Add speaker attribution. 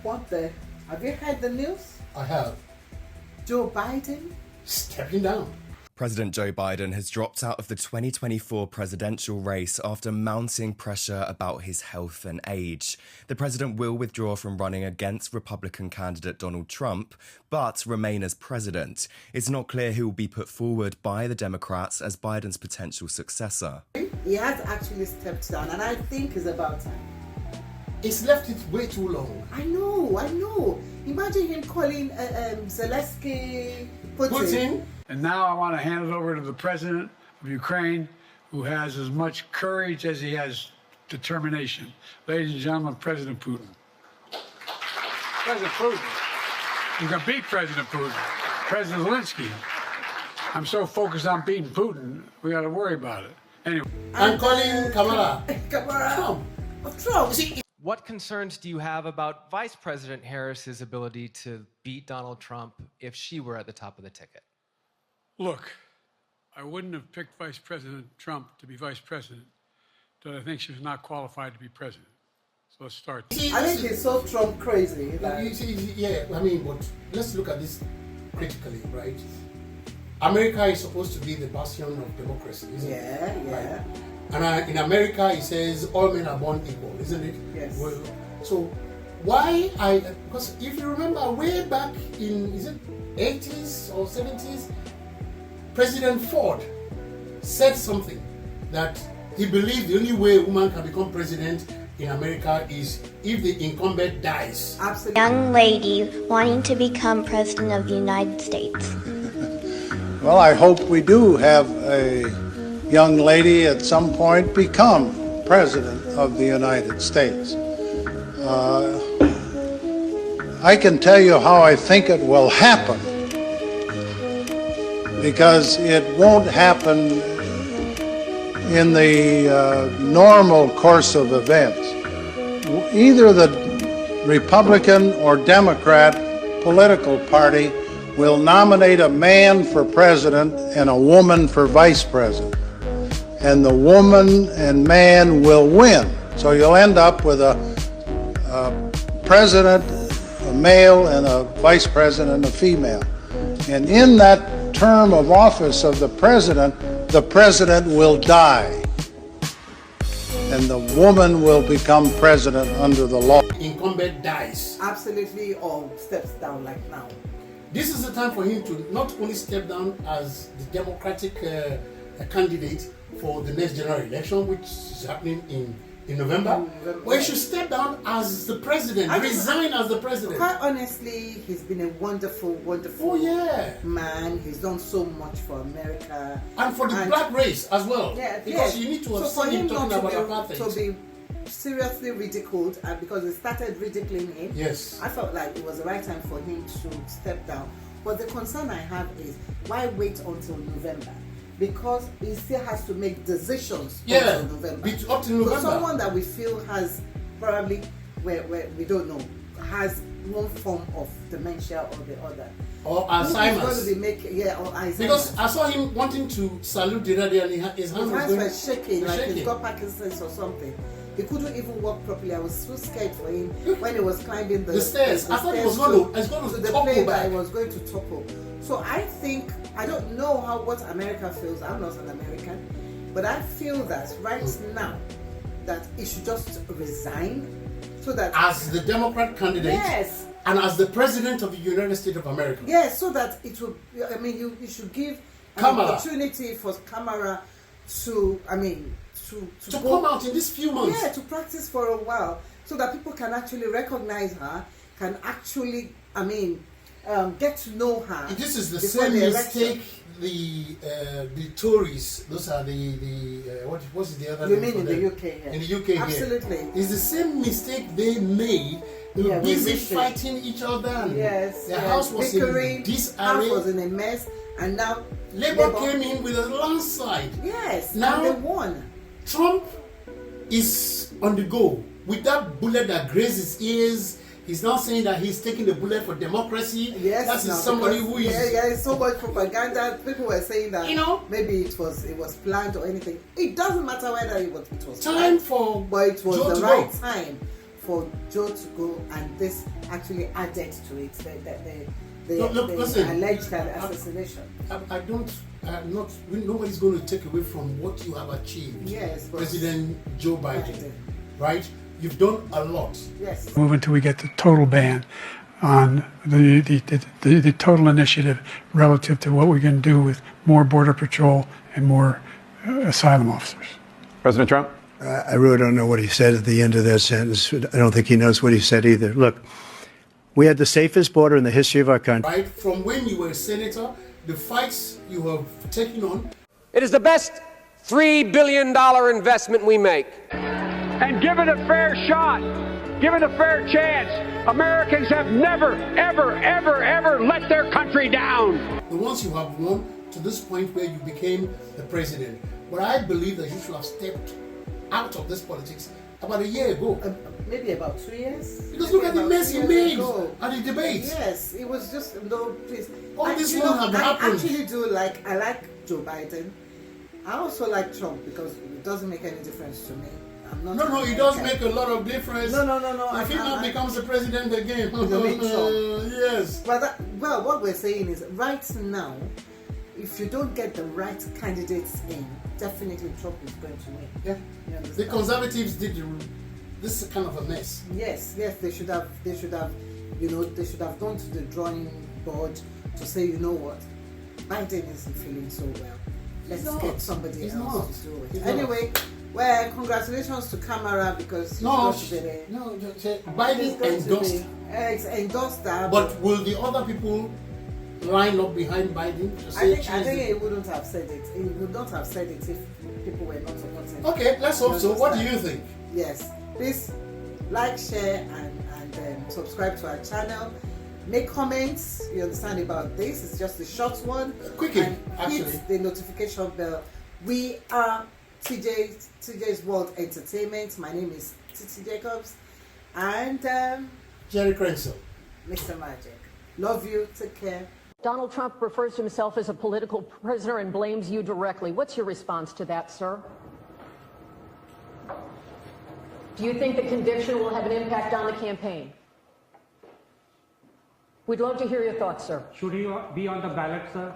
Speaker 1: What the? Have you heard the news?
Speaker 2: I have.
Speaker 1: Joe Biden
Speaker 2: Stepping down.
Speaker 3: President Joe Biden has dropped out of the 2024 presidential race after mounting pressure about his health and age. The president will withdraw from running against Republican candidate Donald Trump, but remain as president. It's not clear who will be put forward by the Democrats as Biden's potential successor.
Speaker 1: He has actually stepped down, and I think it's about time.
Speaker 2: It's left it way too long.
Speaker 1: I know. Imagine him calling Zelensky Putin.
Speaker 4: And now I want to hand it over to the president of Ukraine, who has as much courage as he has determination. Ladies and gentlemen, President Putin. President Putin. You can beat President Putin. President Zelensky. I'm so focused on beating Putin, we got to worry about it. Anyway.
Speaker 2: I'm calling Kamala.
Speaker 1: Trump.
Speaker 5: What concerns do you have about Vice President Harris's ability to beat Donald Trump if she were at the top of the ticket?
Speaker 4: Look, I wouldn't have picked Vice President Trump to be vice president, but I think she was not qualified to be president. So let's start.
Speaker 1: I think he's so Trump crazy.
Speaker 2: But let's look at this critically, right? America is supposed to be the bastion of democracy, isn't it?
Speaker 1: Yeah.
Speaker 2: Right? And in America, it says all men are born equal, isn't it?
Speaker 1: Yes.
Speaker 2: Well, so because if you remember way back in, is it 80s or 70s, President Ford said something that he believed the only way a woman can become president in America is if the incumbent dies.
Speaker 1: Absolutely.
Speaker 6: Young lady wanting to become president of the United States.
Speaker 7: Well, I hope we do have a young lady at some point become president of the United States. I can tell you how I think it will happen, because it won't happen in the normal course of events. Either the Republican or Democrat political party will nominate a man for president and a woman for vice president. And the woman and man will win. So you'll end up with a president, a male, and a vice president, a female. And in that term of office of the president will die. And the woman will become president under the law.
Speaker 2: Incumbent dies.
Speaker 1: Absolutely, or steps down like now.
Speaker 2: This is the time for him to not only step down as the Democratic candidate for the next general election, which is happening in November, but he should step down as the president, resign as the president.
Speaker 1: Quite honestly, he's been a wonderful man. He's done so much for America.
Speaker 2: And for the black race as well.
Speaker 1: Yeah,
Speaker 2: because you need to have seen him talking about apartheid.
Speaker 1: To be seriously ridiculed, and because they started ridiculing him,
Speaker 2: yes,
Speaker 1: I felt like it was the right time for him to step down. But the concern I have is, why wait until November? Because he still has to make decisions until November.
Speaker 2: Up to November.
Speaker 1: So someone that we feel has probably, where we don't know, has one form of dementia or the other.
Speaker 2: Or Alzheimer's.
Speaker 1: Going to be or Alzheimer's.
Speaker 2: Because I saw him wanting to salute the radio and his hands
Speaker 1: were shaking, like he's got Parkinson's or something. He couldn't even walk properly. I was so scared for him when he was climbing the
Speaker 2: stairs. I thought he was going to
Speaker 1: the plane that he was going to topple. So I think, I don't know what America feels. I'm not an American, but I feel that right now that he should just resign, so that
Speaker 2: as the Democrat candidate,
Speaker 1: yes,
Speaker 2: and as the president of the United States of America,
Speaker 1: yes, so that it will. I mean, you should give an opportunity for Kamala to
Speaker 2: to come out in these few months.
Speaker 1: Yeah, to practice for a while, so that people can actually recognize her, can actually, get to know her.
Speaker 2: This is the same mistake the Tories, those are what's the other
Speaker 1: you
Speaker 2: name?
Speaker 1: You mean in the UK here?
Speaker 2: In the UK
Speaker 1: Absolutely.
Speaker 2: Here. It's the same mistake they made. They were busy fighting each other. And their house was in disarray.
Speaker 1: House was in a mess, and now
Speaker 2: Labour came in with a landslide.
Speaker 1: Yes,
Speaker 2: now
Speaker 1: and they won.
Speaker 2: Trump is on the go with that bullet that grazed his ears. He's now saying that he's taking the bullet for democracy.
Speaker 1: Yes,
Speaker 2: that's somebody who is
Speaker 1: so much propaganda. People were saying that maybe it was planned or anything. It doesn't matter whether it was
Speaker 2: time for
Speaker 1: but it was
Speaker 2: Joe
Speaker 1: the right time for Joe to go, and this actually added to it. The alleged assassination.
Speaker 2: Nobody's going to take away from what you have achieved.
Speaker 1: Yes,
Speaker 2: President Joe Biden, right? You've done a lot.
Speaker 1: Yes.
Speaker 4: Move until we get the total ban on the total initiative relative to what we can do with more Border Patrol and more asylum officers.
Speaker 8: President Trump?
Speaker 9: I really don't know what he said at the end of that sentence. I don't think he knows what he said either. Look, we had the safest border in the history of our country.
Speaker 2: Right? From when you were a senator, the fights you have taken on.
Speaker 10: It is the best $3 billion investment we make.
Speaker 11: And give it a fair shot. Give it a fair chance. Americans have never, ever, ever, ever let their country down.
Speaker 2: The ones you have won to this point where you became the president. But I believe that you should have stepped out of this politics about a year ago.
Speaker 1: Maybe about 2 years.
Speaker 2: Because look at the mess you made at the debates.
Speaker 1: Yes, it was just, no, please.
Speaker 2: All this won't have happened.
Speaker 1: I actually do I like Joe Biden. I also like Trump because it doesn't make any difference to me.
Speaker 2: No, it does make a lot of difference.
Speaker 1: No.
Speaker 2: If he now becomes the president again. Yes.
Speaker 1: But what we're saying is, right now, if you don't get the right candidates in, definitely Trump is going to win.
Speaker 2: Yeah. The conservatives did this is kind of a mess.
Speaker 1: Yes, they should have gone to the drawing board to say, you know what, Biden isn't feeling so well. Let's get somebody else to do it. Anyway, well, congratulations to Kamala because he's going to be there.
Speaker 2: Biden endorsed.
Speaker 1: Endorsed that.
Speaker 2: But will the other people line up behind Biden to say
Speaker 1: I think he wouldn't have said it. He would not have said it if people were not supporting.
Speaker 2: Okay, let's hope so. What do you think?
Speaker 1: Yes, please like, share, and subscribe to our channel. Make comments. You understand about this? It's just a short one.
Speaker 2: Quickly,
Speaker 1: and hit the notification bell. We are TJ's World Entertainment. My name is Titi Jacobs, and
Speaker 2: Jerry Crenshaw.
Speaker 1: Mr. Magic. Love you. Take care.
Speaker 12: Donald Trump refers to himself as a political prisoner and blames you directly. What's your response to that, sir? Do you think the conviction will have an impact on the campaign? We'd love to hear your thoughts, sir.
Speaker 13: Should he be on the ballot, sir?